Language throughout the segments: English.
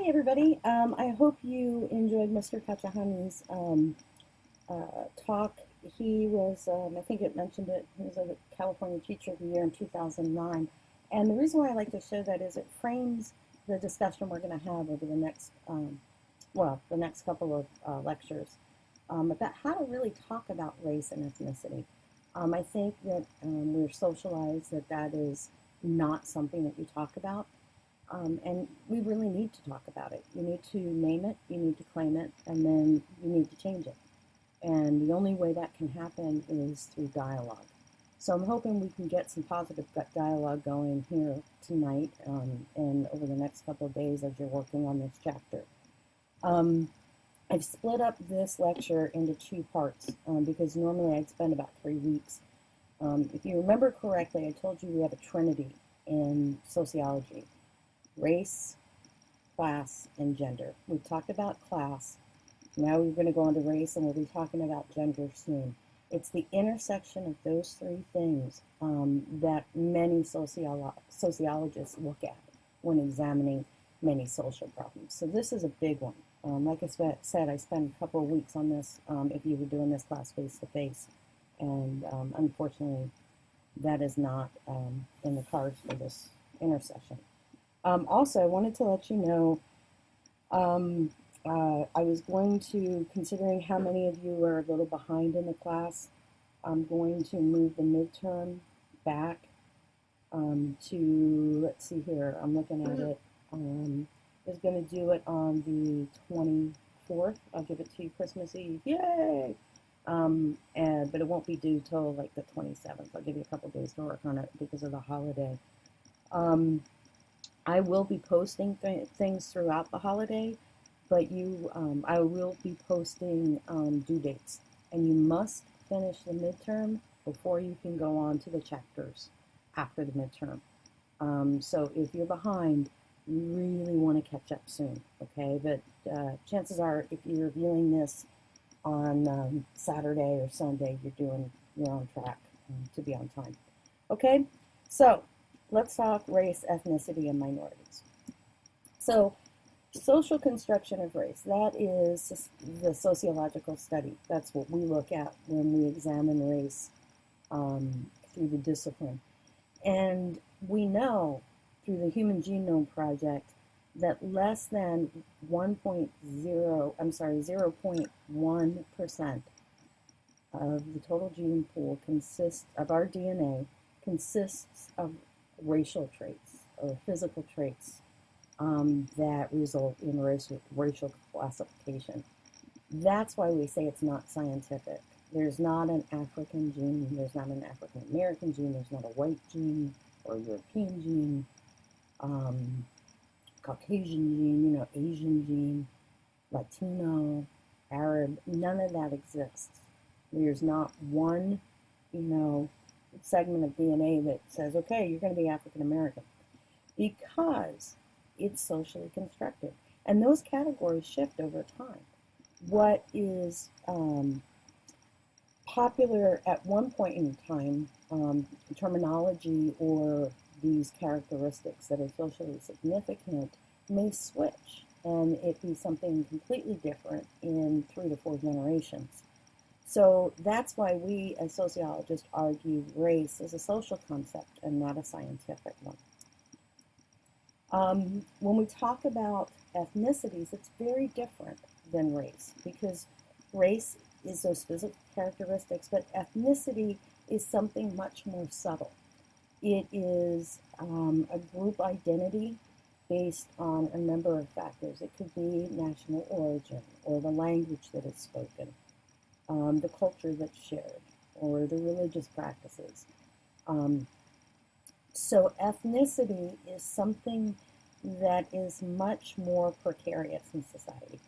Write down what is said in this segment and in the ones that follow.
everybody. I hope you enjoyed Mr. Kachahani's talk. He was, I think it mentioned it, he was a California Teacher of the Year in 2009. And the reason why I like to show that is it frames the discussion we're going to have over the next, the next couple of lectures about how to really talk about race and ethnicity. I think that we're socialized that is not something that you talk about. And we really need to talk about it. You need to name it, you need to claim it, and then you need to change it. And the only way that can happen is through dialogue. So I'm hoping we can get some positive dialogue going here tonight and over the next couple of days as you're working on this chapter. I've split up this lecture into two parts because normally I'd spend about 3 weeks. If you remember correctly, I told you we have a trinity in sociology: race, class, and gender. We've talked about class. Now we're going to go on to race, and we'll be talking about gender soon. It's the intersection of those three things that many sociologists look at when examining many social problems. So this is a big one. Like I said, I spent a couple of weeks on this if you were doing this class face-to-face, and unfortunately that is not in the cards for this intersection. Also, I wanted to let you know I was going to, considering how many of you are a little behind in the class, I'm going to move the midterm back to, let's see here, I'm looking at it, I was going to do it on the 24th. I'll give it to you Christmas Eve, yay! But it won't be due till like the 27th. I'll give you a couple days to work on it because of the holiday. I will be posting things throughout the holiday, but I will be posting due dates, and you must finish the midterm before you can go on to the chapters after the midterm. So if you're behind, you really want to catch up soon, okay? But chances are, if you're viewing this on Saturday or Sunday, you're on track to be on time. Okay, so let's talk race, ethnicity, and minorities. So social construction of race, that is the sociological study. That's what we look at when we examine race through the discipline. And we know through the Human Genome Project that less than 0.1% of the total gene pool of our DNA consists of racial traits or physical traits that result in racial classification. That's why we say it's not scientific. There's not an African gene, there's not an African American gene, there's not a white gene or a European gene, Caucasian gene, Asian gene, Latino, Arab, none of that exists. There's not one, segment of DNA that says, okay, you're going to be African American, because it's socially constructed. And those categories shift over time. What is popular at one point in time, terminology or these characteristics that are socially significant may switch and it be something completely different in 3 to 4 generations. So that's why we as sociologists argue race is a social concept and not a scientific one. When we talk about ethnicities, it's very different than race, because race is those physical characteristics, but ethnicity is something much more subtle. It is a group identity based on a number of factors. It could be national origin, or the language that is spoken, the culture that's shared, or the religious practices. So ethnicity is something that is much more precarious in society,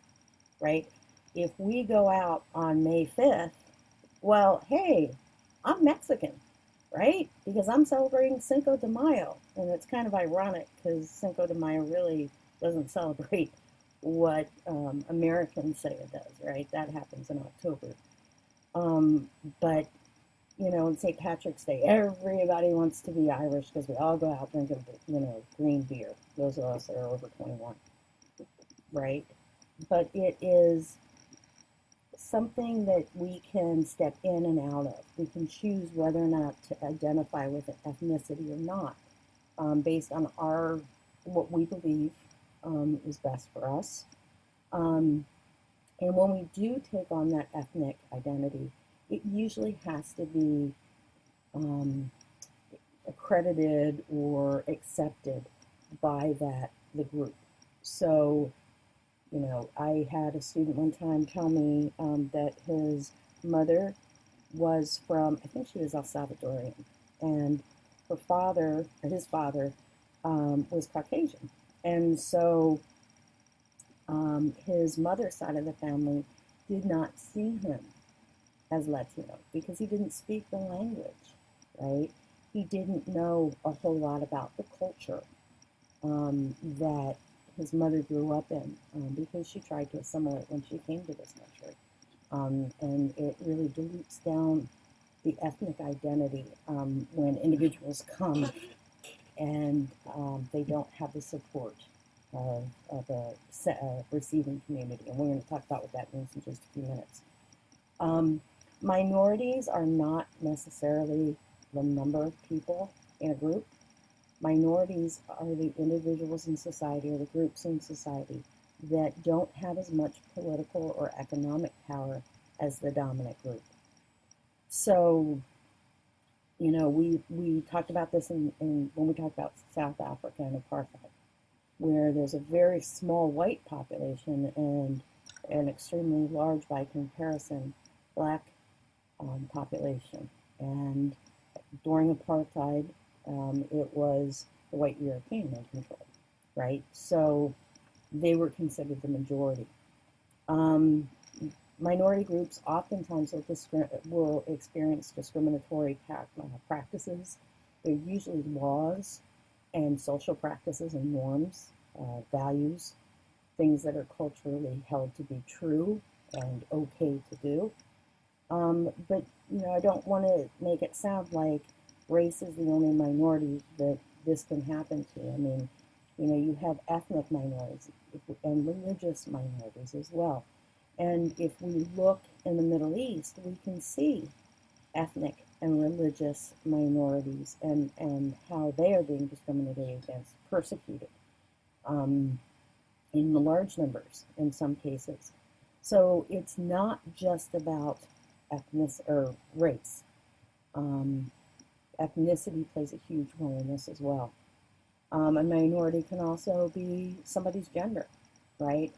right? If we go out on May 5th, well, hey, I'm Mexican, right? Because I'm celebrating Cinco de Mayo. And it's kind of ironic because Cinco de Mayo really doesn't celebrate what Americans say it does, right? That happens in October. But on St. Patrick's Day, everybody wants to be Irish because we all go out drinking, green beer. Those of us that are over 21. right? But it is something that we can step in and out of. We can choose whether or not to identify with an ethnicity or not, based on what we believe is best for us. And when we do take on that ethnic identity, it usually has to be accredited or accepted by the group. So, I had a student one time tell me that his mother was from, I think she was El Salvadorian, and his father, was Caucasian. And so his mother's side of the family did not see him as Latino because he didn't speak the language, right? He didn't know a whole lot about the culture that his mother grew up in because she tried to assimilate when she came to this country. And it really dilutes down the ethnic identity when individuals come and they don't have the support of a receiving community. And we're going to talk about what that means in just a few minutes. Minorities are not necessarily the number of people in a group. Minorities are the individuals in society or the groups in society that don't have as much political or economic power as the dominant group. So, we talked about this in when we talked about South Africa and apartheid, where there's a very small white population and an extremely large, by comparison, black population. And during apartheid, it was the white European in control, right? So they were considered the majority. Minority groups oftentimes will experience discriminatory practices. They're usually laws and social practices and norms, values, things that are culturally held to be true and okay to do. But I don't want to make it sound like race is the only minority that this can happen to. I mean, you have ethnic minorities and religious minorities as well. And if we look in the Middle East, we can see ethnic and religious minorities and how they are being discriminated against, persecuted in large numbers in some cases. So it's not just about ethnicity or race. Ethnicity plays a huge role in this as well. A minority can also be somebody's gender, right?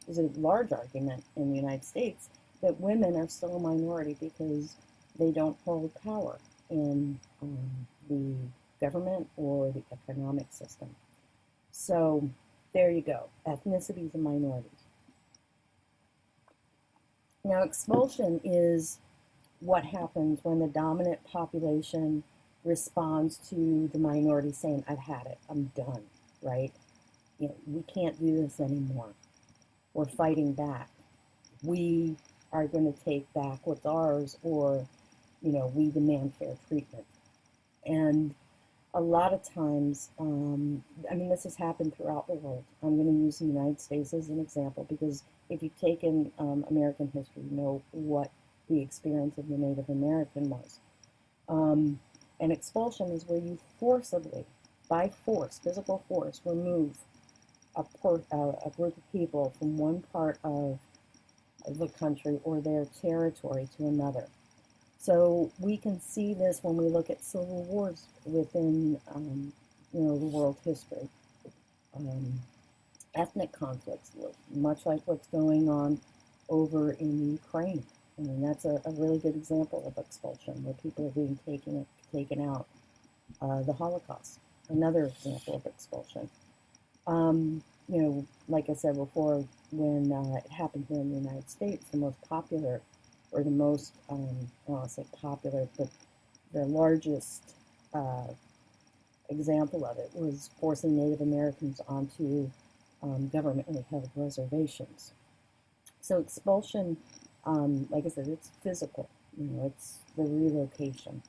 There's a large argument in the United States that women are still a minority because they don't hold power in the government or the economic system. So there you go, ethnicities and minorities. Now, expulsion is what happens when the dominant population responds to the minority saying, I've had it, I'm done, right? We can't do this anymore. We're fighting back. We are going to take back what's ours, or, we demand fair treatment. And a lot of times, this has happened throughout the world. I'm going to use the United States as an example because if you've taken American history, you know what the experience of the Native American was. And expulsion is where you forcibly, by force, physical force, remove a group of people from one part of the country or their territory to another. So we can see this when we look at civil wars within, the world history. Ethnic conflicts, much like what's going on over in Ukraine. That's a really good example of expulsion, where people are being taken out. The Holocaust, another example of expulsion. Like I said before, when it happened here in the United States, the most popular, or the most, I don't want to say popular, but the largest example of it was forcing Native Americans onto governmentally held reservations. So expulsion, like I said, it's physical, it's the relocation.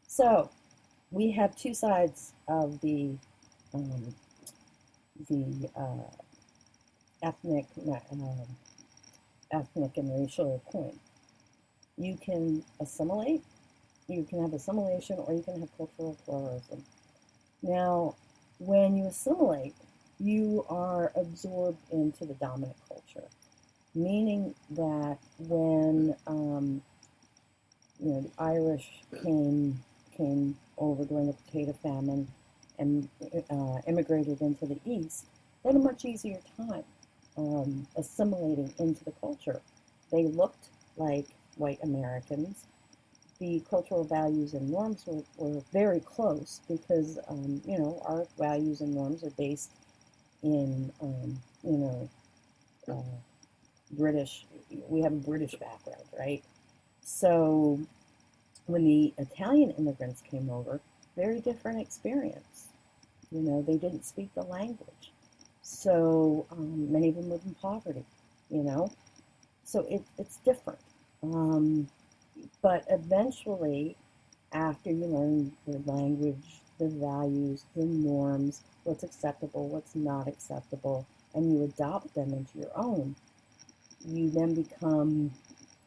So we have two sides of the the ethnic and racial point. You can assimilate, you can have assimilation, or you can have cultural pluralism. Now, when you assimilate, you are absorbed into the dominant culture, meaning that when the Irish came over during the potato famine and immigrated into the East, they had a much easier time assimilating into the culture. They looked like white Americans. The cultural values and norms were very close because, our values and norms are based in, British, we have a British background, right? So when the Italian immigrants came over, very different experience. They didn't speak the language. So many of them live in poverty, So it's different. But eventually, after you learn the language, the values, the norms, what's acceptable, what's not acceptable, and you adopt them into your own, you then become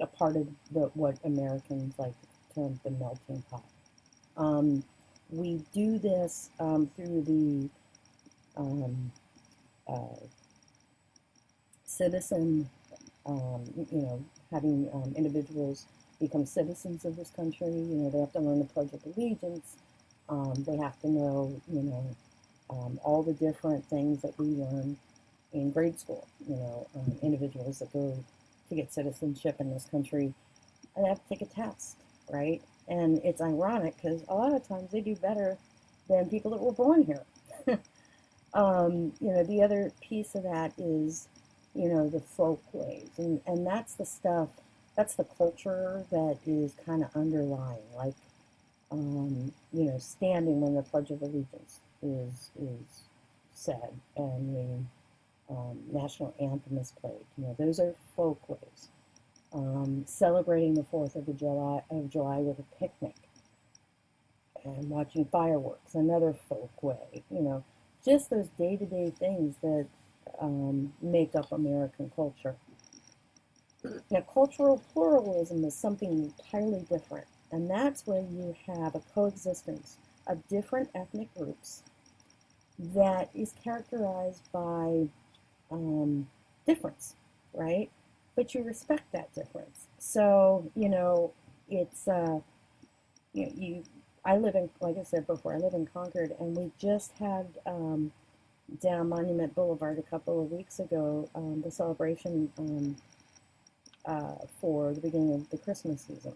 a part of what Americans like to term the melting pot. We do this through the citizen, having individuals become citizens of this country. They have to learn the Pledge of Allegiance. They have to know, all the different things that we learn in grade school. Individuals that go to get citizenship in this country, they have to take a test, right? And it's ironic because a lot of times they do better than people that were born here. The other piece of that is, the folk ways, and that's the stuff. That's the culture that is kind of underlying, like, standing when the Pledge of Allegiance is said and the national anthem is played. Those are folk ways. Celebrating the 4th of July with a picnic and watching fireworks, another folk way. Just those day-to-day things that make up American culture. Now, cultural pluralism is something entirely different, and that's where you have a coexistence of different ethnic groups that is characterized by difference, right? But you respect that difference. So, it's, I live in, like I said before, I live in Concord, and we just had down Monument Boulevard a couple of weeks ago the celebration for the beginning of the Christmas season.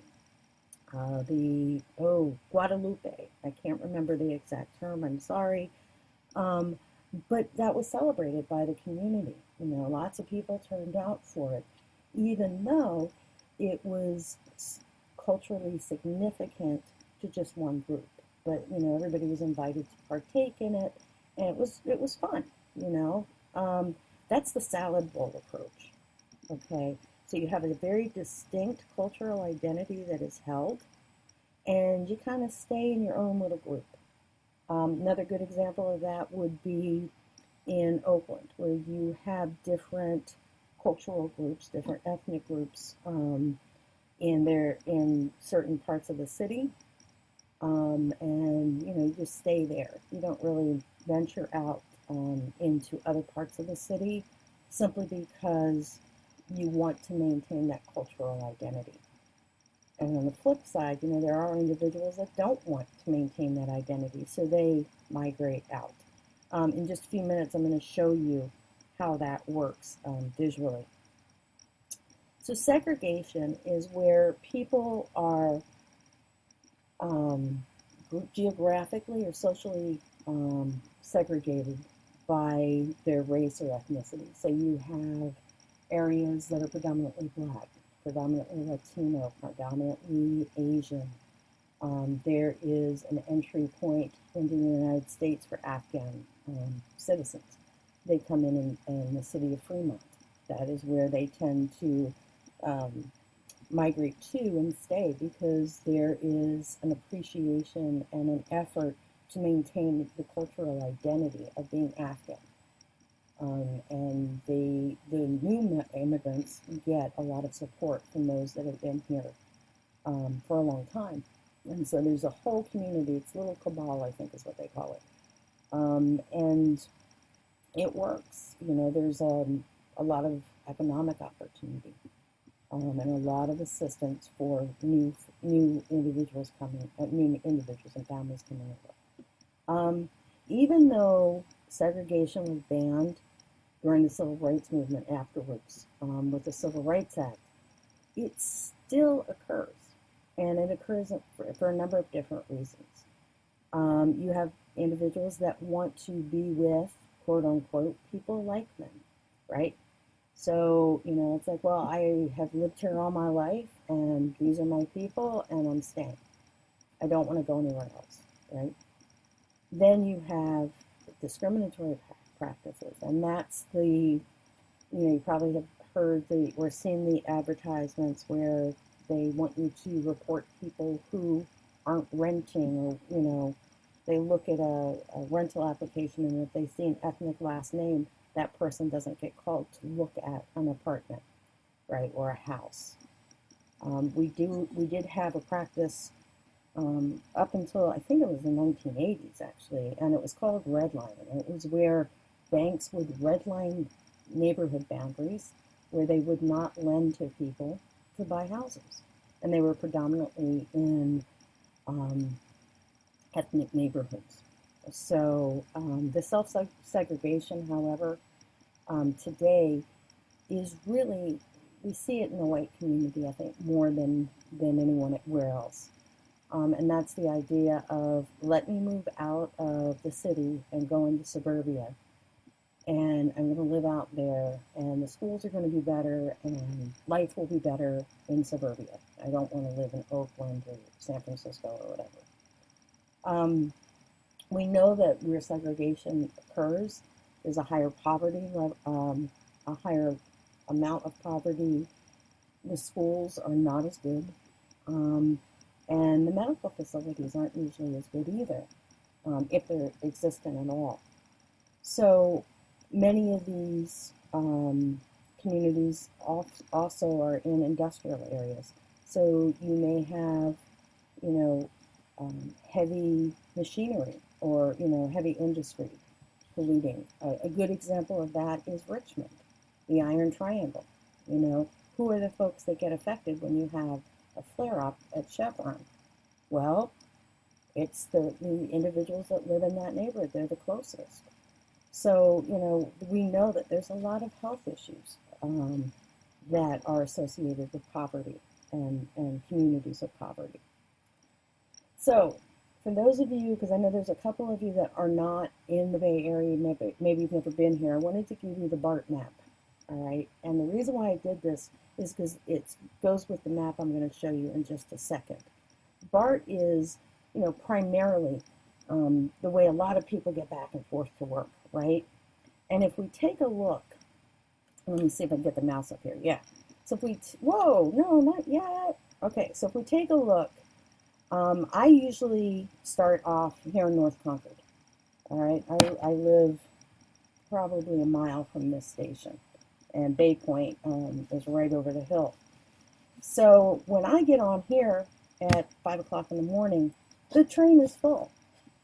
Guadalupe. I can't remember the exact term, I'm sorry. But that was celebrated by the community. Lots of people turned out for it, even though it was culturally significant to just one group. But, everybody was invited to partake in it, and it was fun, That's the salad bowl approach, okay? So you have a very distinct cultural identity that is held, and you kind of stay in your own little group. Another good example of that would be in Oakland, where you have different cultural groups, different ethnic groups in certain parts of the city, and you just stay there. You don't really venture out into other parts of the city simply because you want to maintain that cultural identity. And on the flip side, there are individuals that don't want to maintain that identity, so they migrate out. In just a few minutes, I'm going to show you how that works visually. So segregation is where people are geographically or socially segregated by their race or ethnicity. So you have areas that are predominantly Black, predominantly Latino, predominantly Asian. There is an entry point into the United States for Afghan citizens. They come in the city of Fremont. That is where they tend to migrate to and stay because there is an appreciation and an effort to maintain the cultural identity of being Afghan. And the new immigrants get a lot of support from those that have been here for a long time. And so there's a whole community, it's a little cabal, I think is what they call it. And it works. You know, there's a lot of economic opportunity and a lot of assistance for new individuals coming, new individuals and families coming over. Even though segregation was banned during the Civil Rights Movement afterwards with the Civil Rights Act, it still occurs, and it occurs for a number of different reasons. You have individuals that want to be with, quote unquote, people like them, right? So, you know, it's like, well, I have lived here all my life, and these are my people, and I'm staying. I don't want to go anywhere else, right? Then you have discriminatory practices, and that's you probably have heard we're seeing the advertisements where they want you to report people who aren't renting, or, they look at a rental application, and if they see an ethnic last name, that person doesn't get called to look at an apartment, right, or a house. We did have a practice up until, I think it was the 1980s, actually, and it was called redlining. It was where banks would redline neighborhood boundaries where they would not lend to people to buy houses. And they were predominantly in ethnic neighborhoods. So the self-segregation, however, today is really, we see it in the white community, I think, more than anywhere else. And that's the idea of, let me move out of the city and go into suburbia. And I'm going to live out there, and the schools are going to be better, and life will be better in suburbia. I don't want to live in Oakland or San Francisco or whatever. We know that where segregation occurs, there's a higher poverty, a higher amount of poverty. The schools are not as good, and the medical facilities aren't usually as good either, if they're existent at all. So many of these communities also are in industrial areas. So you may have, heavy machinery or, heavy industry polluting. A good example of that is Richmond, the Iron Triangle. Who are the folks that get affected when you have a flare-up at Chevron? Well, it's the individuals that live in that neighborhood. They're the closest. So, we know that there's a lot of health issues that are associated with poverty and communities of poverty. So, for those of you, because I know there's a couple of you that are not in the Bay Area, maybe you've never been here, I wanted to give you the BART map, all right? And the reason why I did this is because it goes with the map I'm going to show you in just a second. BART is, primarily the way a lot of people get back and forth to work, right? And if we take a look, let me see if I can get the mouse up here. Yeah. So if we, whoa, no, not yet. Okay, so if we take a look, I usually start off here in North Concord. All right, I live probably a mile from this station, and Bay Point is right over the hill. So when I get on here at 5 o'clock in the morning, the train is full.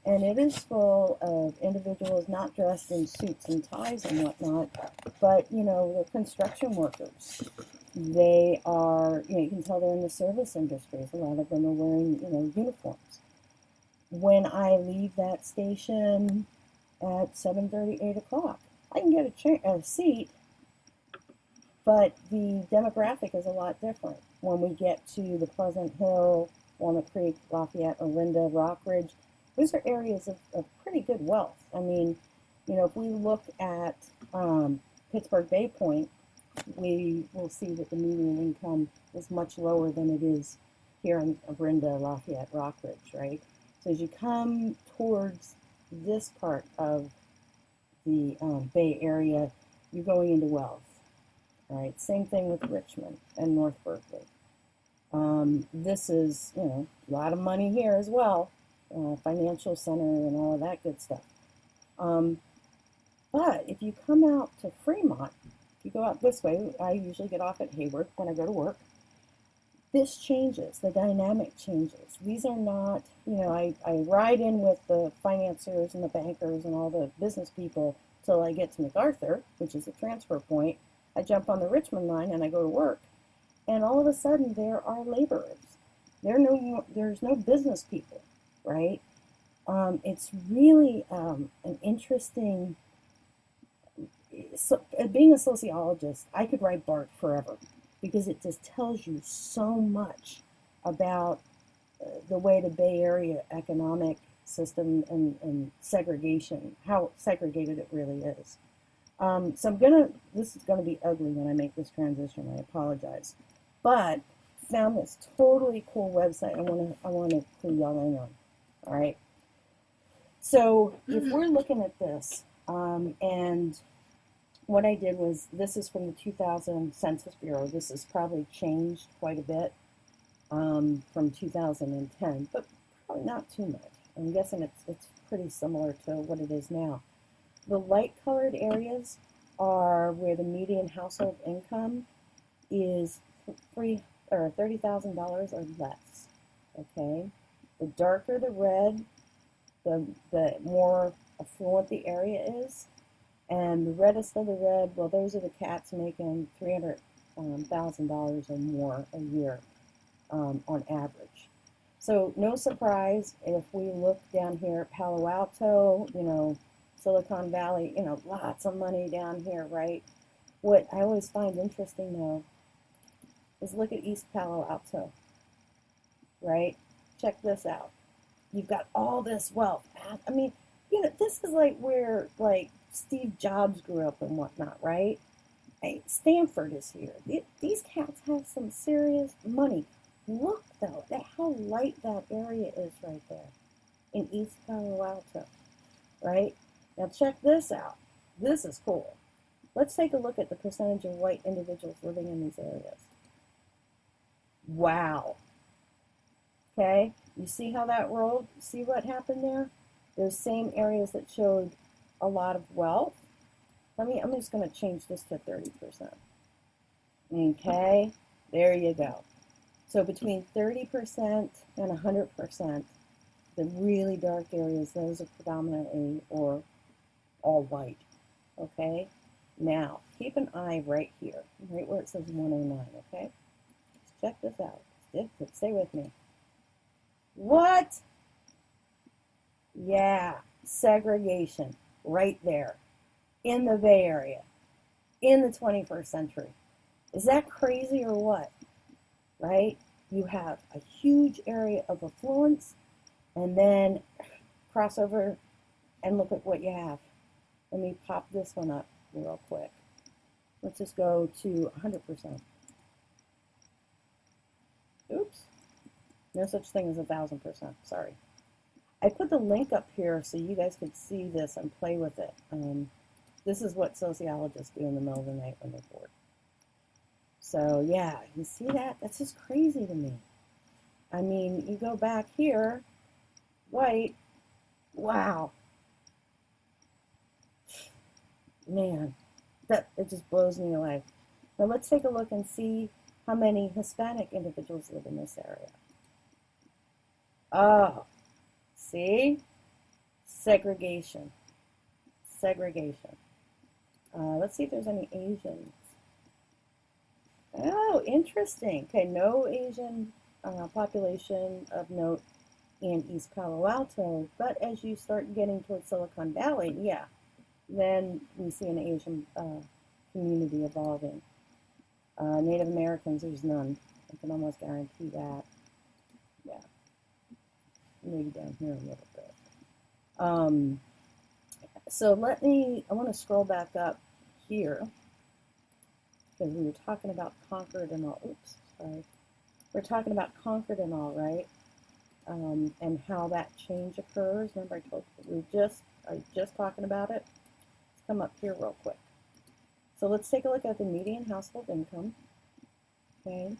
And it is full of individuals not dressed in suits and ties and whatnot, but, they're construction workers. They are, you can tell they're in the service industries. A lot of them are wearing, uniforms. When I leave that station at 7:30, 8 o'clock, I can get a seat, but the demographic is a lot different. When we get to the Pleasant Hill, Walnut Creek, Lafayette, Orinda, Rockridge, those are areas of pretty good wealth. I mean, if we look at Pittsburgh Bay Point, we will see that the median income is much lower than it is here in Orinda, Lafayette, Rockridge, right? So as you come towards this part of the Bay Area, you're going into wealth, right? Same thing with Richmond and North Berkeley. This is, a lot of money here as well. Financial center and all of that good stuff. But But if you come out to Fremont, if you go out this way, I usually get off at Hayward when I go to work. This changes, the dynamic changes. These are not, I ride in with the financiers and the bankers and all the business people till I get to MacArthur, which is the transfer point. I jump on the Richmond line and I go to work. And all of a sudden there are laborers. There's no business people, right? It's really an interesting, so being a sociologist, I could write BART forever because it just tells you so much about the way the Bay Area economic system and segregation, how segregated it really is. So this is gonna be ugly when I make this transition, I apologize. But found this totally cool website I wanna clue y'all in on, all right? So if we're looking at this, and what I did was, this is from the 2000 Census Bureau. This has probably changed quite a bit from 2010, but probably not too much. I'm guessing it's pretty similar to what it is now. The light colored areas are where the median household income is $30,000 or less. Okay, the darker the red, the more affluent the area is, and the reddest of the red, well, those are the cats making $300,000 or more a year on average. So no surprise if we look down here at Palo Alto, Silicon Valley, lots of money down here, right? What I always find interesting though is look at East Palo Alto, right? Check this out. You've got all this wealth. I mean, this is like where Steve Jobs grew up and whatnot, right? Hey, Stanford is here. These cats have some serious money. Look though at how light that area is right there in East Palo Alto, right? Now check this out. This is cool. Let's take a look at the percentage of white individuals living in these areas. Wow. Okay, you see how that rolled? See what happened there? Those same areas that showed a lot of wealth. I'm just going to change this to 30%. Okay, there you go. So between 30% and 100%, the really dark areas, those are predominantly or all white. Okay, now keep an eye right here, right where it says 109. Okay, let's check this out. Stay with me. What? Yeah, segregation right there in the Bay Area in the 21st century. Is that crazy or what? Right? You have a huge area of affluence and then cross over and look at what you have. Let me pop this one up real quick. Let's just go to 100%. Oops. No such thing as 1,000%. Sorry. I put the link up here so you guys could see this and play with it. This is what sociologists do in the middle of the night when they're bored. So yeah, you see that? That's just crazy to me. I mean, you go back here, white, wow. Man, it just blows me away. Now let's take a look and see how many Hispanic individuals live in this area. Oh, see? Segregation. Segregation. Let's see if there's any Asians. Oh, interesting. Okay, no Asian population of note in East Palo Alto, but as you start getting towards Silicon Valley, yeah, then we see an Asian community evolving. Native Americans, there's none. I can almost guarantee that. Yeah. Maybe down here a little bit. So I want to scroll back up here because we were talking about Concord and all. Oops, sorry. We're talking about Concord and all, right? And how that change occurs. Remember I told you, I was just talking about it. Let's come up here real quick. So let's take a look at the median household income. Okay.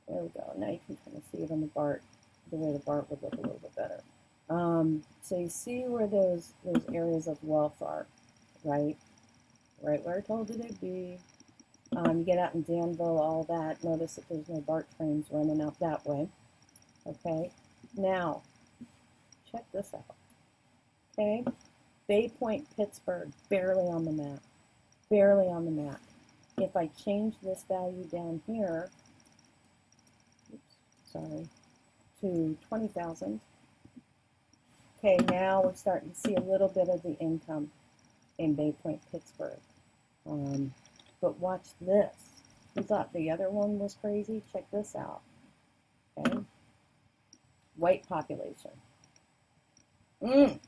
There we go. Now you can kind of see it on the BART, the way the BART would look a little bit better. So you see where those areas of wealth are, right? Right where I told you they'd be. You get out in Danville, all that. Notice that there's no BART trains running out that way. Okay, now check this out. Okay, Bay Point, Pittsburgh, barely on the map. Barely on the map. If I change this value down here, to 20,000. Okay, now we're starting to see a little bit of the income in Bay Point, Pittsburgh. But watch this. You thought the other one was crazy? Check this out. Okay, white population. Let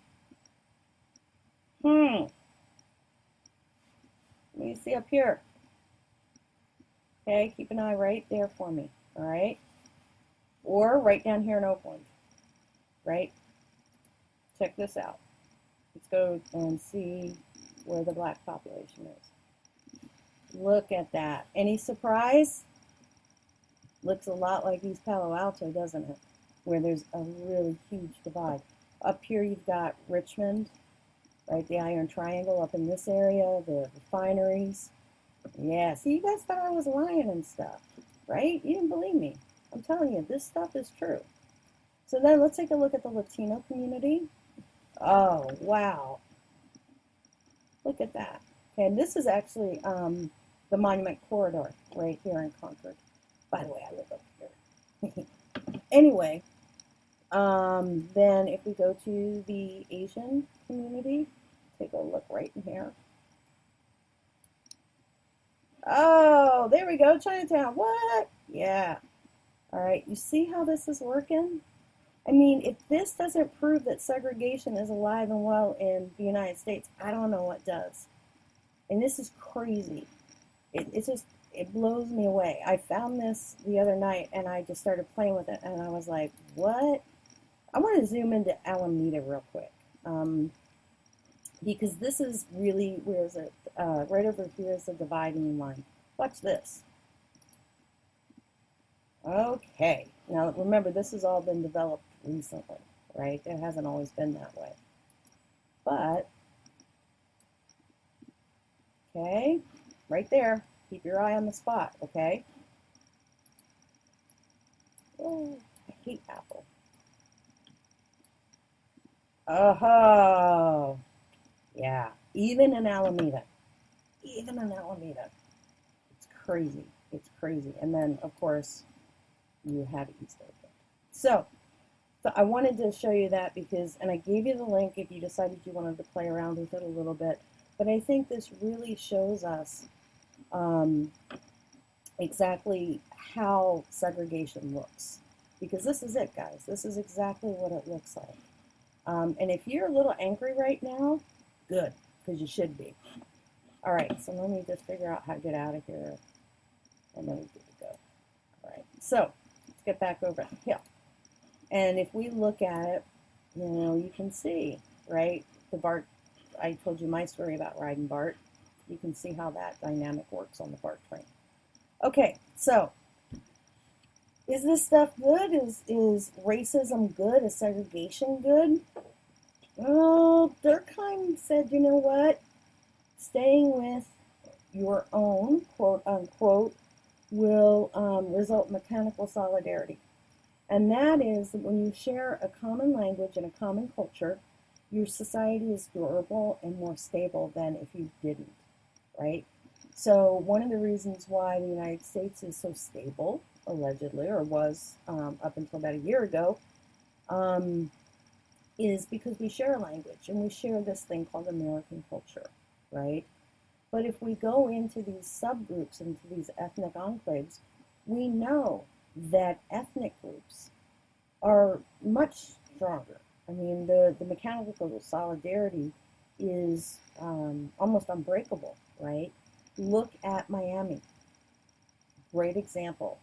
me see up here. Okay, keep an eye right there for me. All right, or right down here in Oakland. Right. Check this out. Let's go and see where the black population is. Look at that. Any surprise? Looks a lot like East Palo Alto, doesn't it? Where there's a really huge divide. Up here you've got Richmond, right? The Iron Triangle up in this area, the refineries. Yeah, see, you guys thought I was lying and stuff, right? You didn't believe me. I'm telling you, this stuff is true. So then let's take a look at the Latino community. Oh, wow. Look at that. Okay, and this is actually the Monument Corridor right here in Concord. By the way, I live up here. Anyway, then if we go to the Asian community, take a look right in here. Oh, there we go, Chinatown. What? Yeah. All right, you see how this is working? I mean, if this doesn't prove that segregation is alive and well in the United States, I don't know what does. And this is crazy. It blows me away. I found this the other night, and I just started playing with it, and I was like, what? I want to zoom into Alameda real quick, because this is really, where is it? Right over here is the dividing line. Watch this. Okay. Now, remember, this has all been developed recently, right? It hasn't always been that way. But, okay, right there. Keep your eye on the spot, okay? Oh, I hate Apple. Oh, yeah, even in Alameda. Even in Alameda. It's crazy. It's crazy. And then, of course, you have East Oakland. So I wanted to show you that because, and I gave you the link if you decided you wanted to play around with it a little bit, but I think this really shows us exactly how segregation looks. Because this is it, guys. This is exactly what it looks like. And if you're a little angry right now, good, because you should be. All right, so let me just figure out how to get out of here, and then we're good to go. All right, so let's get back over the hill. And if we look at it, you know, you can see, right, the BART, I told you my story about riding BART. You can see how that dynamic works on the BART train. Okay, so is this stuff good? Is racism good? Is segregation good? Well, Durkheim said, you know what? Staying with your own, quote unquote, will result in mechanical solidarity. And that is that when you share a common language and a common culture, your society is durable and more stable than if you didn't, right? So one of the reasons why the United States is so stable, allegedly, or was up until about a year ago, is because we share a language and we share this thing called American culture, right? But if we go into these subgroups, into these ethnic enclaves, we know that ethnic groups are much stronger. I mean, the mechanical solidarity is almost unbreakable, right? Look at Miami. Great example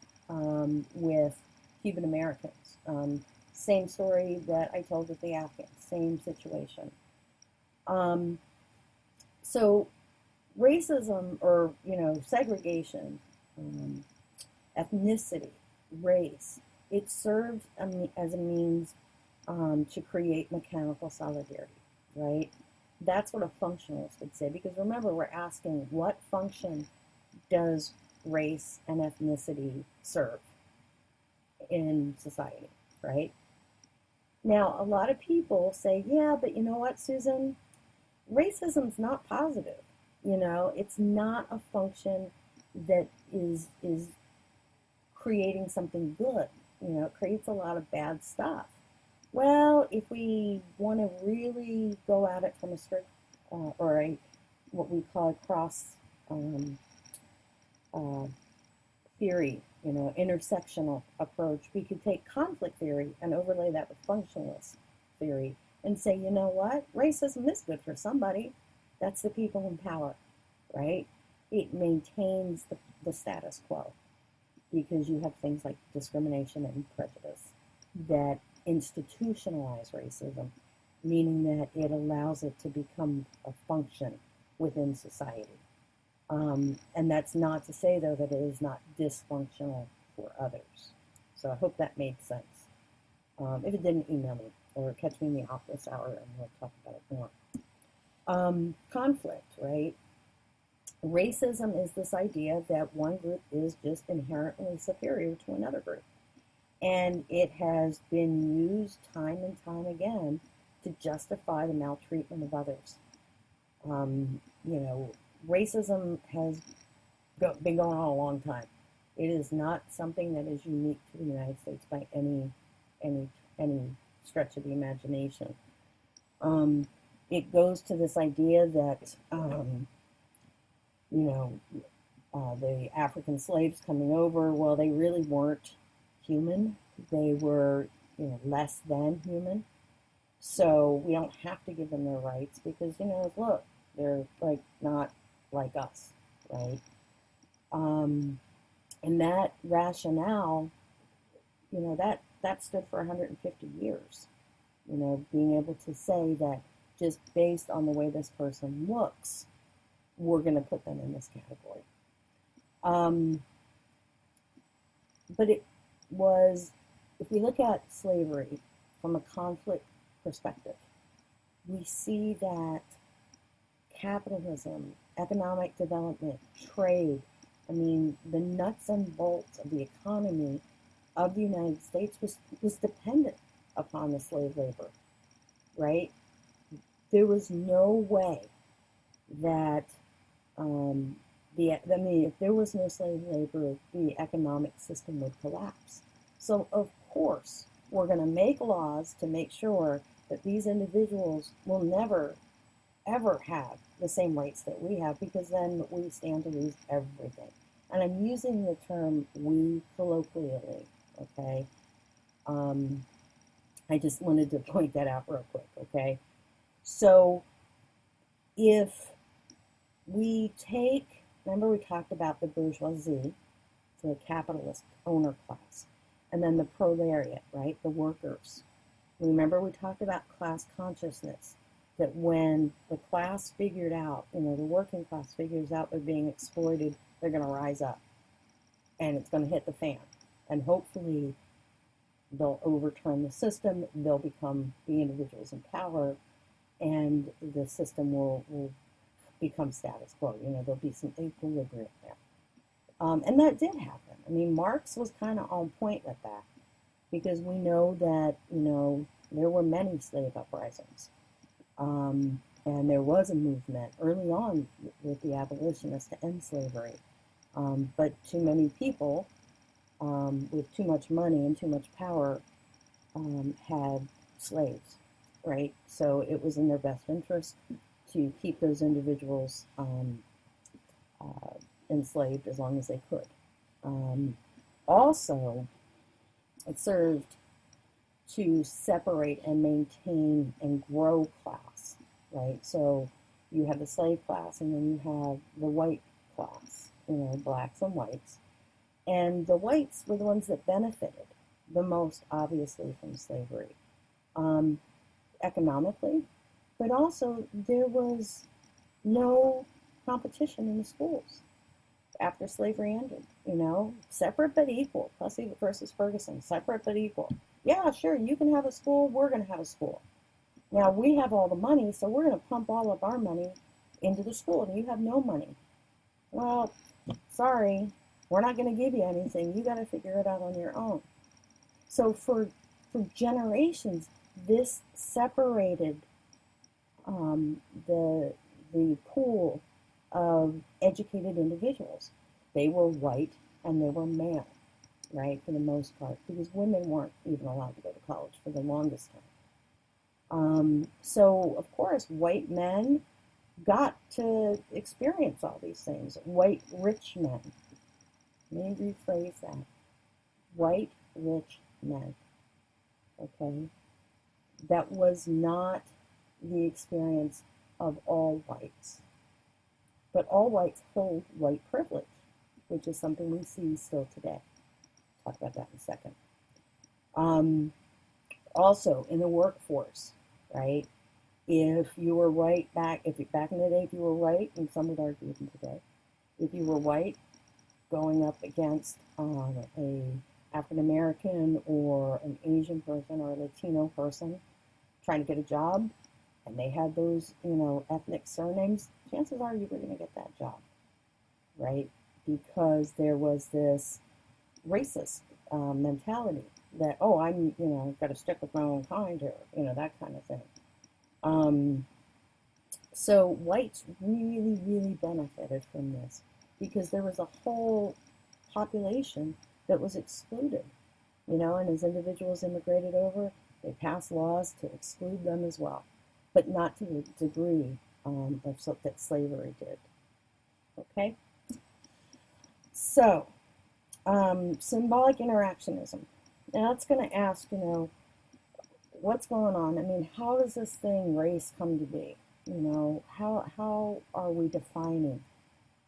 with Cuban Americans. Same story that I told with the Afghans, same situation. So racism, or, you know, segregation, ethnicity, race, it serves as a means to create mechanical solidarity, right? That's what a functionalist would say, because remember, we're asking what function does race and ethnicity serve in society, right? Now, a lot of people say, yeah, but you know what, Susan? Racism's not positive. It's not a function that is creating something good. It creates a lot of bad stuff. Well, if we want to really go at it from a strict or a what we call a cross uh, theory, intersectional approach, we could take conflict theory and overlay that with functionalist theory and say, you know what, racism is good for somebody. That's the people in power, right? It maintains the status quo because you have things like discrimination and prejudice that institutionalize racism, meaning that it allows it to become a function within society. And that's not to say, though, that it is not dysfunctional for others. So I hope that made sense. If it didn't, email me or catch me in the office hour and we'll talk about it more. Conflict, right? Racism is this idea that one group is just inherently superior to another group. And it has been used time and time again to justify the maltreatment of others. Racism has been going on a long time. It is not something that is unique to the United States by any stretch of the imagination. It goes to this idea that the African slaves coming over, well, they really weren't human. They were, less than human. So we don't have to give them their rights because, look, they're not like us, right? And that rationale, that stood for 150 years. Being able to say that just based on the way this person looks, we're going to put them in this category. But it was, if we look at slavery from a conflict perspective, we see that capitalism, economic development, trade, the nuts and bolts of the economy of the United States was dependent upon the slave labor, right? There was no way that if there was no slave labor, the economic system would collapse. So of course, we're going to make laws to make sure that these individuals will never, ever have the same rights that we have, because then we stand to lose everything. And I'm using the term we colloquially, okay? I just wanted to point that out real quick, okay? So if we take, remember we talked about the bourgeoisie, the capitalist owner class, and then the proletariat, right, the workers. Remember we talked about class consciousness, that when the class figured out, the working class figures out they're being exploited, they're going to rise up, and it's going to hit the fan. And hopefully they'll overturn the system, they'll become the individuals in power, and the system will become status quo. There'll be some equilibrium there. And that did happen. Marx was kind of on point with that, because we know that, there were many slave uprisings. And there was a movement early on with the abolitionists to end slavery. But too many people with too much money and too much power had slaves, right? So it was in their best interest to keep those individuals enslaved as long as they could. Also, it served to separate and maintain and grow class, right? So you have the slave class, and then you have the white class, blacks and whites. And the whites were the ones that benefited the most, obviously, from slavery, economically, but also there was no competition in the schools. after slavery ended, separate but equal. Plessy versus Ferguson, separate but equal. Yeah, sure, you can have a school, we're going to have a school. Now, we have all the money, so we're going to pump all of our money into the school, and you have no money. Well, sorry, we're not going to give you anything. You got to figure it out on your own. So for generations, this separated the pool of educated individuals. They were white and they were male, right, for the most part, because women weren't even allowed to go to college for the longest time. So, of course, white men got to experience all these things. White rich men. Let me rephrase that. White rich men. Okay? That was not the experience of all whites. But all whites hold white privilege, which is something we see still today. Talk about that in a second. Also, in the workforce, right? If you were white back in the day, if you were white, and some would argue even today, if you were white going up against a African American or an Asian person or a Latino person trying to get a job, and they had those, ethnic surnames, chances are you were going to get that job, right? Because there was this racist mentality that, oh, I'm, got to stick with my own kind here, that kind of thing. So whites really, really benefited from this because there was a whole population that was excluded, and as individuals immigrated over, they passed laws to exclude them as well, but not to the degree that slavery did. Okay? So, symbolic interactionism. Now it's going to ask, what's going on? I mean, how does this thing, race, come to be? How are we defining?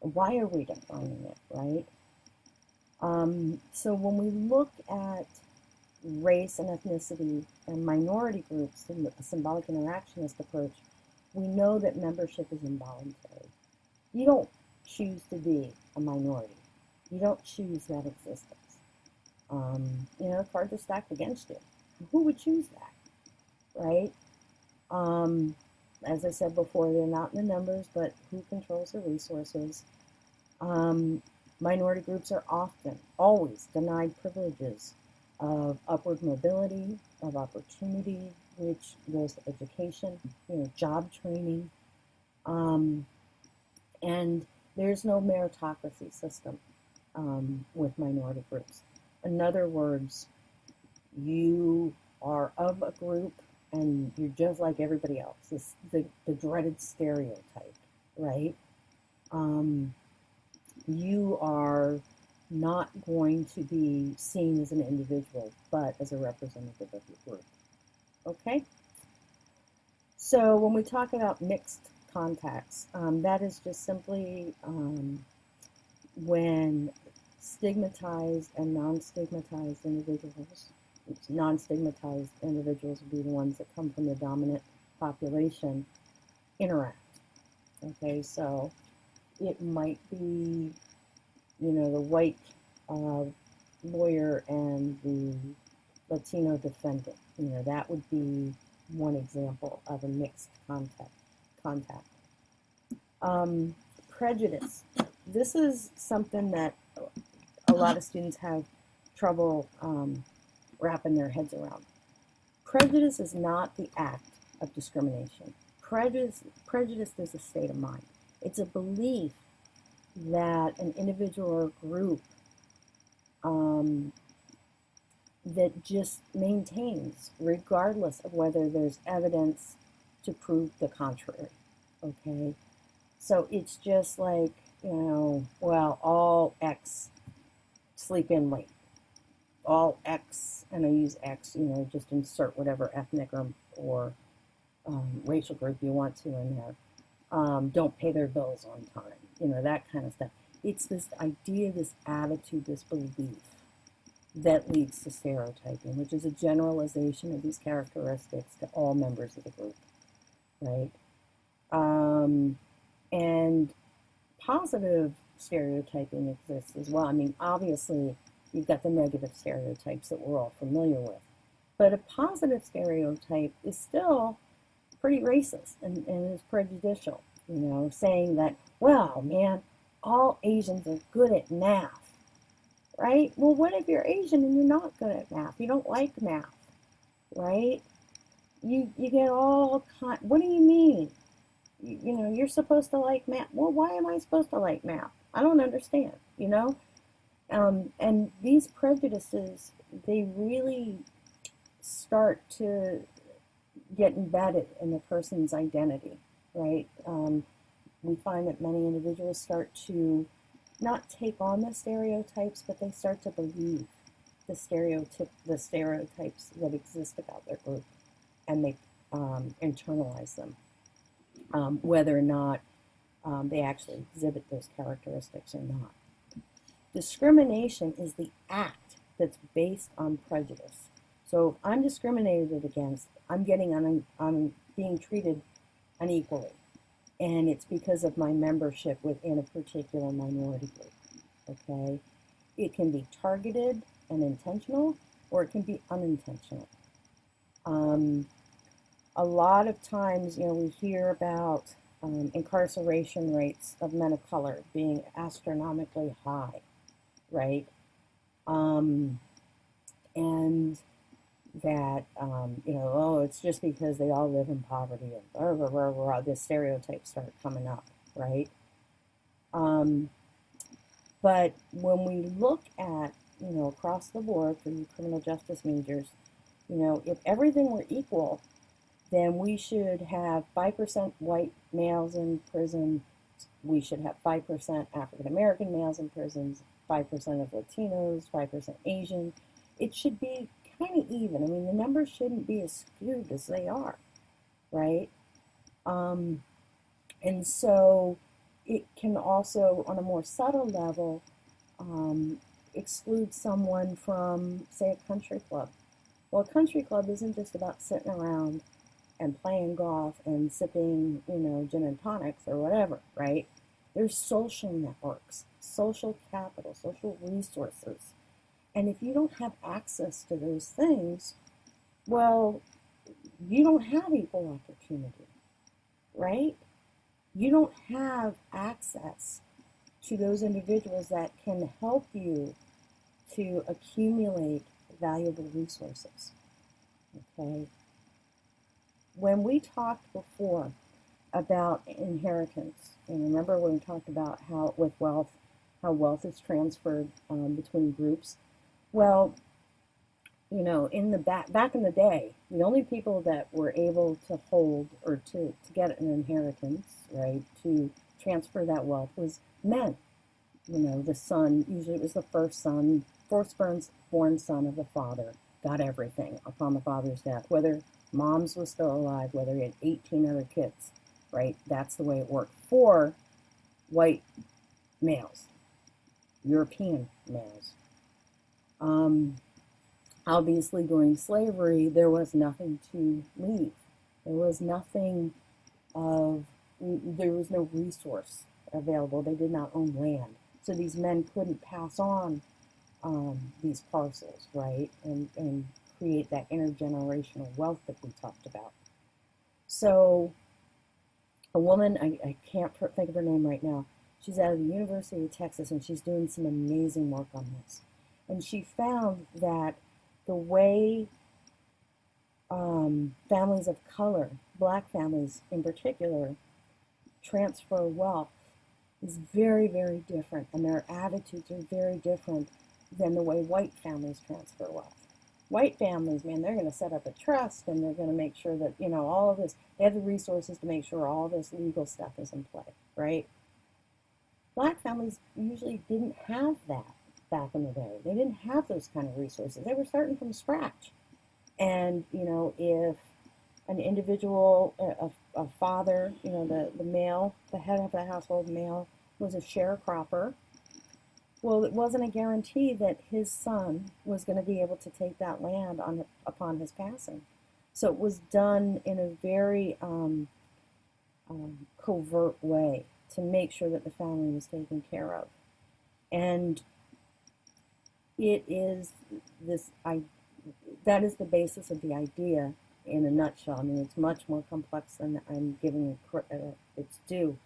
Why are we defining it, right? So when we look at race and ethnicity and minority groups in the symbolic interactionist approach, we know that membership is involuntary. You don't choose to be a minority. You don't choose that existence. Cards are stacked against you. Who would choose that, right? As I said before, they're not in the numbers, but who controls the resources? Minority groups are often, always denied privileges of upward mobility, of opportunity, which goes to education, job training, and there's no meritocracy system with minority groups. In other words, you are of a group and you're just like everybody else. It's the dreaded stereotype, right? You are not going to be seen as an individual, but as a representative of your group. Okay? So when we talk about mixed contacts, that is just simply when stigmatized and non-stigmatized individuals, non-stigmatized individuals would be the ones that come from the dominant population, interact. Okay, so it might be, the white lawyer and the Latino defendant. That would be one example of a mixed contact. Prejudice. This is something that a lot of students have trouble wrapping their heads around. Prejudice is not the act of discrimination. Prejudice is a state of mind. It's a belief that an individual or group that just maintains, regardless of whether there's evidence to prove the contrary. Okay? So it's just like, all X sleep in late. All X, and I use X, just insert whatever ethnic or racial group you want to in there. Don't pay their bills on time, that kind of stuff. It's this idea, this attitude, this belief that leads to stereotyping, which is a generalization of these characteristics to all members of the group, right? And positive stereotyping exists as well. I mean, obviously, you've got the negative stereotypes that we're all familiar with. But a positive stereotype is still pretty racist and is prejudicial, you know, saying that, well, man, all Asians are good at math, right? Well, what if you're Asian and you're not good at math? You don't like math, right? You get all kind. What do you mean? You know, you're supposed to like math. Well, why am I supposed to like math? I don't understand, you know? And these prejudices, they really start to get embedded in the person's identity, right? We find that many individuals start to not take on the stereotypes, but they start to believe the stereotypes that exist about their group, and they internalize them, whether or not they actually exhibit those characteristics or not. Discrimination is the act that's based on prejudice. So if I'm discriminated against, I'm being treated unequally, and it's because of my membership within a particular minority group. Okay, it can be targeted and intentional, or it can be unintentional. A lot of times, you know, we hear about incarceration rates of men of color being astronomically high, right? And that, you know, oh, it's just because they all live in poverty, and blah, blah, blah, blah, the stereotypes start coming up, right? But when we look at, you know, across the board for you criminal justice majors, you know, if everything were equal, then we should have 5% white males in prison, we should have 5% African American males in prisons, 5% of Latinos, 5% Asian. It should be kind of even. I mean, the numbers shouldn't be as skewed as they are, right? And so it can also, on a more subtle level, exclude someone from, say, a country club. Well, a country club isn't just about sitting around and playing golf and sipping, you know, gin and tonics or whatever, right? There's social networks, social capital, social resources. And if you don't have access to those things, well, you don't have equal opportunity, right? You don't have access to those individuals that can help you to accumulate valuable resources, okay? When we talked before about inheritance, and remember when we talked about how with wealth, how wealth is transferred between groups, well, you know, in the back in the day, the only people that were able to hold or to get an inheritance, right, to transfer that wealth was men. You know, the son, usually it was the firstborn son of the father, got everything upon the father's death, whether mom's was still alive, whether he had 18 other kids, right? That's the way it worked for white males, European males. Obviously, during slavery, there was nothing to leave. There was nothing there was no resource available. They did not own land. So these men couldn't pass on these parcels, right? And create that intergenerational wealth that we talked about. So a woman, I can't think of her name right now, she's out of the University of Texas, and she's doing some amazing work on this. And she found that the way families of color, black families in particular, transfer wealth is very, very different, and their attitudes are very different than the way white families transfer wealth. White families, man, they're going to set up a trust, and they're going to make sure that, you know, all of this, they have the resources to make sure all this legal stuff is in play, right? Black families usually didn't have that back in the day. They didn't have those kind of resources. They were starting from scratch. And, you know, if an individual, a father, you know, the male, the head of the household male was a sharecropper, well, it wasn't a guarantee that his son was going to be able to take that land upon his passing. So it was done in a very covert way to make sure that the family was taken care of. And it is that is the basis of the idea in a nutshell. I mean, it's much more complex than I'm giving it its due.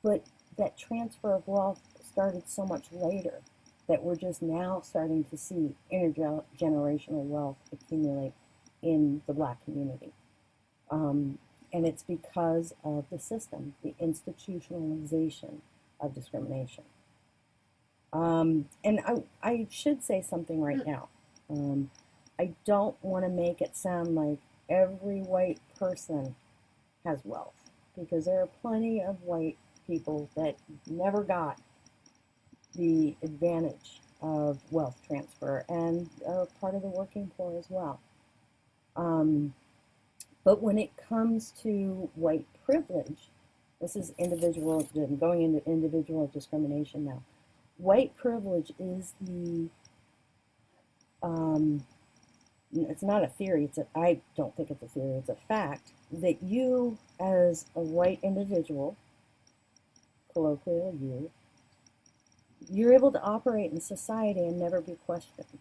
But that transfer of wealth started so much later that we're just now starting to see intergenerational wealth accumulate in the Black community. And it's because of the system, the institutionalization of discrimination. And I should say something right now. I don't want to make it sound like every white person has wealth, because there are plenty of white people that never got the advantage of wealth transfer and are part of the working poor as well. But when it comes to white privilege, this is individual, going into individual discrimination now. White privilege is it's not a theory, I don't think it's a theory, it's a fact, that you as a white individual, colloquially you're able to operate in society and never be questioned.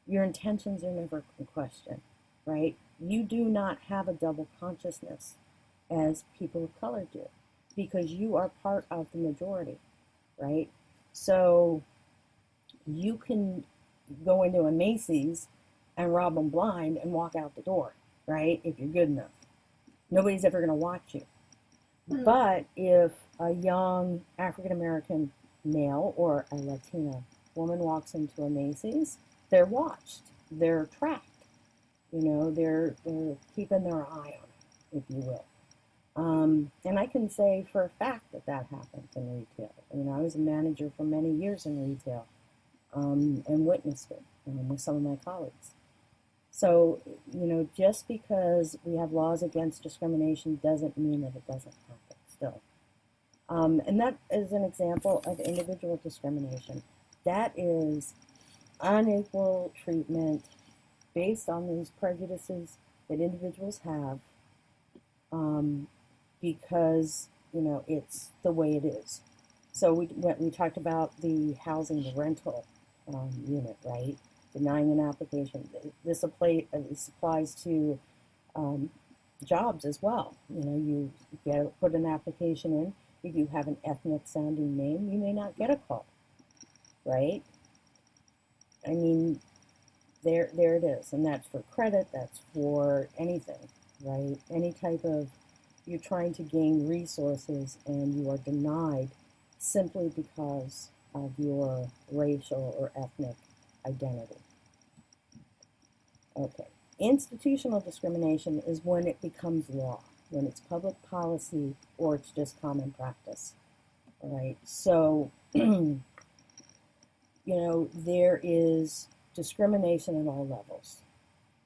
Your intentions are never questioned, right? You do not have a double consciousness as people of color do, because you are part of the majority, right? So you can go into a Macy's and rob them blind and walk out the door, right? If you're good enough. Nobody's ever going to watch you. But if a young African-American male or a Latina woman walks into a Macy's, they're watched, they're tracked, they're keeping their eye on it, if you will. And I can say for a fact that happens in retail. I was a manager for many years in retail, and witnessed it with some of my colleagues. So, just because we have laws against discrimination doesn't mean that it doesn't happen still. And that is an example of individual discrimination. That is unequal treatment based on these prejudices that individuals have, because, it's the way it is. So we talked about the housing, the rental unit, right? Denying an application. This applies to jobs as well. You put an application in. If you have an ethnic sounding name, you may not get a call, right? I mean, there it is. And that's for credit, that's for anything, right? Any type of, you're trying to gain resources and you are denied simply because of your racial or ethnic identity. Okay. Institutional discrimination is when it becomes law, when it's public policy or it's just common practice. All right. So, there is discrimination at all levels.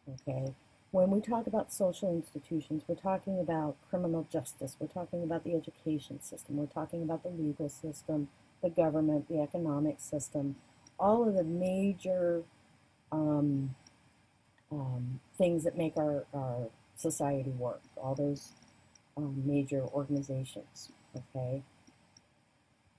Okay. When we talk about social institutions, we're talking about criminal justice, we're talking about the education system, we're talking about the legal system, the government, the economic system, all of the major things that make our society work, all those major organizations, okay?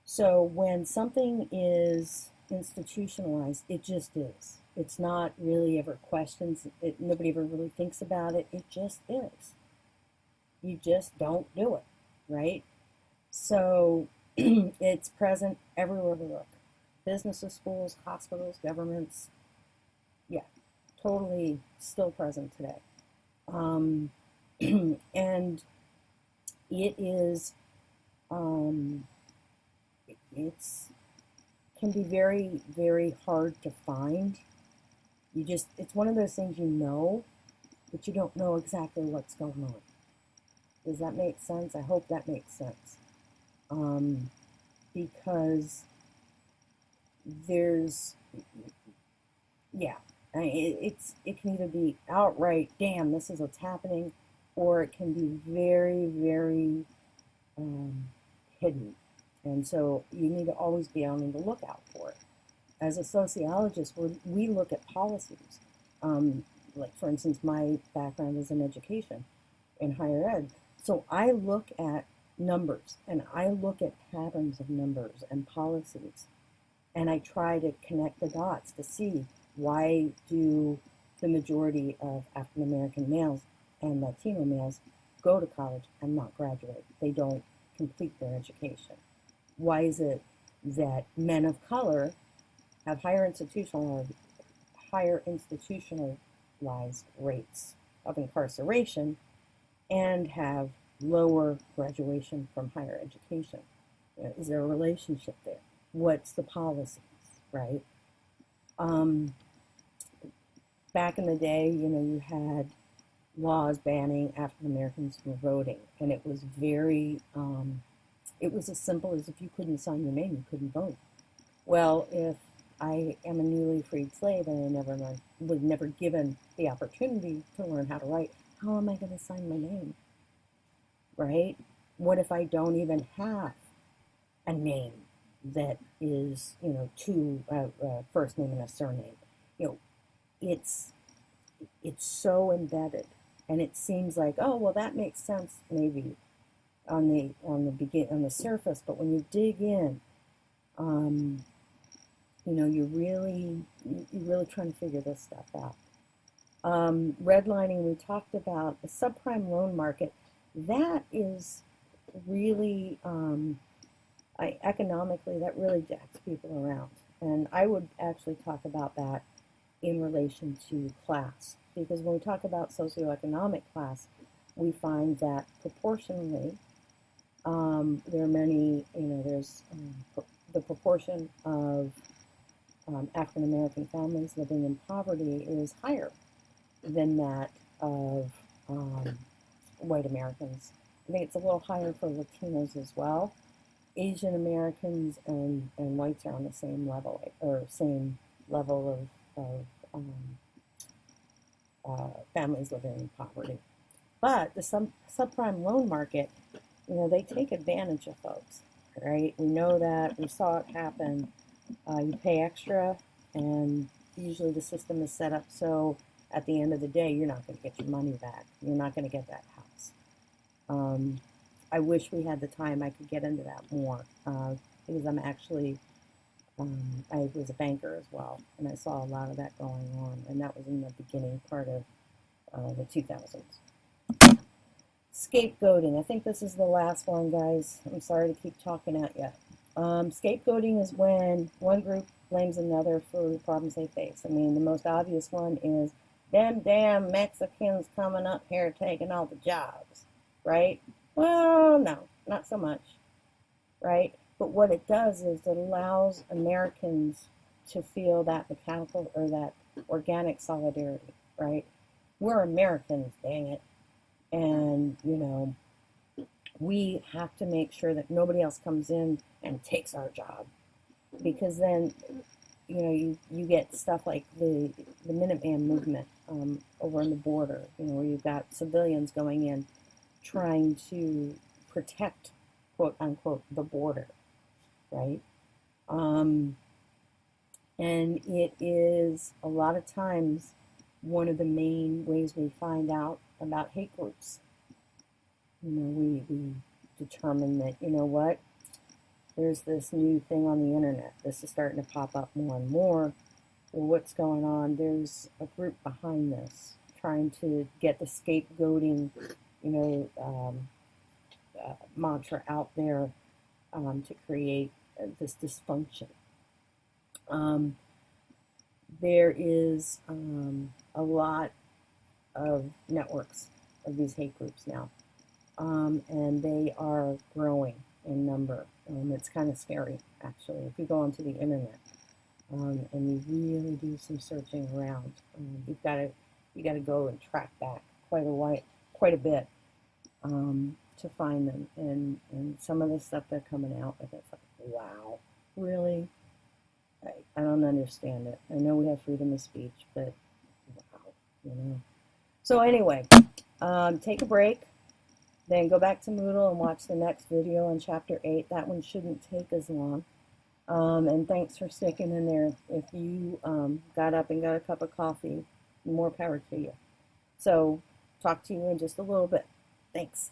So when something is institutionalized, it just is. It's not really ever questions, nobody ever really thinks about it, it just is. You just don't do it, right? So it's present everywhere we look. Businesses, schools, hospitals, governments, yeah, totally still present today. And it is, can be very, very hard to find. It's one of those things but you don't know exactly what's going on. Does that make sense? I hope that makes sense. Because there's, it can either be outright, damn, this is what's happening, or it can be very, very hidden. And so you need to always be on the lookout for it. As a sociologist, we look at policies. Like, for instance, my background is in education, in higher ed. So I look at, numbers, and I look at patterns of numbers and policies, and I try to connect the dots to see why do the majority of African American males and Latino males go to college and not graduate. They don't complete their education. Why is it that men of color have higher institutionalized rates of incarceration and have lower graduation from higher education? Is there a relationship there? What's the policies, right? Back in the day, you had laws banning African Americans from voting, and it was very, it was as simple as if you couldn't sign your name, you couldn't vote. Well, if I am a newly freed slave and I was never given the opportunity to learn how to write, how am I going to sign my name, right? What if I don't even have a name that is, two first name and a surname? It's so embedded, and it seems like, oh well, that makes sense maybe on the surface, but when you dig in, you're really trying to figure this stuff out. Redlining, we talked about the subprime loan market. That is really economically, that really jacks people around, and I would actually talk about that in relation to class, because when we talk about socioeconomic class, we find that proportionally, there are many, there's the proportion of African American families living in poverty is higher than that of white Americans. I think it's a little higher for Latinos as well. Asian Americans and whites are on the same level, or same level of families living in poverty. But the subprime loan market, they take advantage of folks, right? We know that. We saw it happen. You pay extra, and usually the system is set up so at the end of the day, you're not going to get your money back. You're not going to get that house. I wish we had the time I could get into that more, because I'm actually, I was a banker as well, and I saw a lot of that going on, and that was in the beginning part of the 2000s. Scapegoating. I think this is the last one, guys. I'm sorry to keep talking at you. Scapegoating is when one group blames another for the problems they face. I mean, the most obvious one is them damn Mexicans coming up here taking all the jobs, right? Well, no, not so much, right? But what it does is it allows Americans to feel that mechanical or that organic solidarity, right? We're Americans, dang it. And, we have to make sure that nobody else comes in and takes our job. Because then, you get stuff like the Minuteman movement over on the border, where you've got civilians going in trying to protect, quote unquote, the border, right? And it is a lot of times one of the main ways we find out about hate groups. We determine that, what, there's this new thing on the internet. This is starting to pop up more and more. Well, what's going on? There's a group behind this trying to get the scapegoating, mantra out there to create this dysfunction. There is a lot of networks of these hate groups now, and they are growing in number. It's kind of scary, actually, if you go onto the internet and you really do some searching around. You got to go and track back quite a bit to find them, and some of the stuff they're coming out with, it's like, wow, really? I don't understand it. I know we have freedom of speech, but wow, So anyway, take a break, then go back to Moodle and watch the next video on Chapter 8. That one shouldn't take as long. And thanks for sticking in there. If you got up and got a cup of coffee, more power to you. So talk to you in just a little bit. Thanks.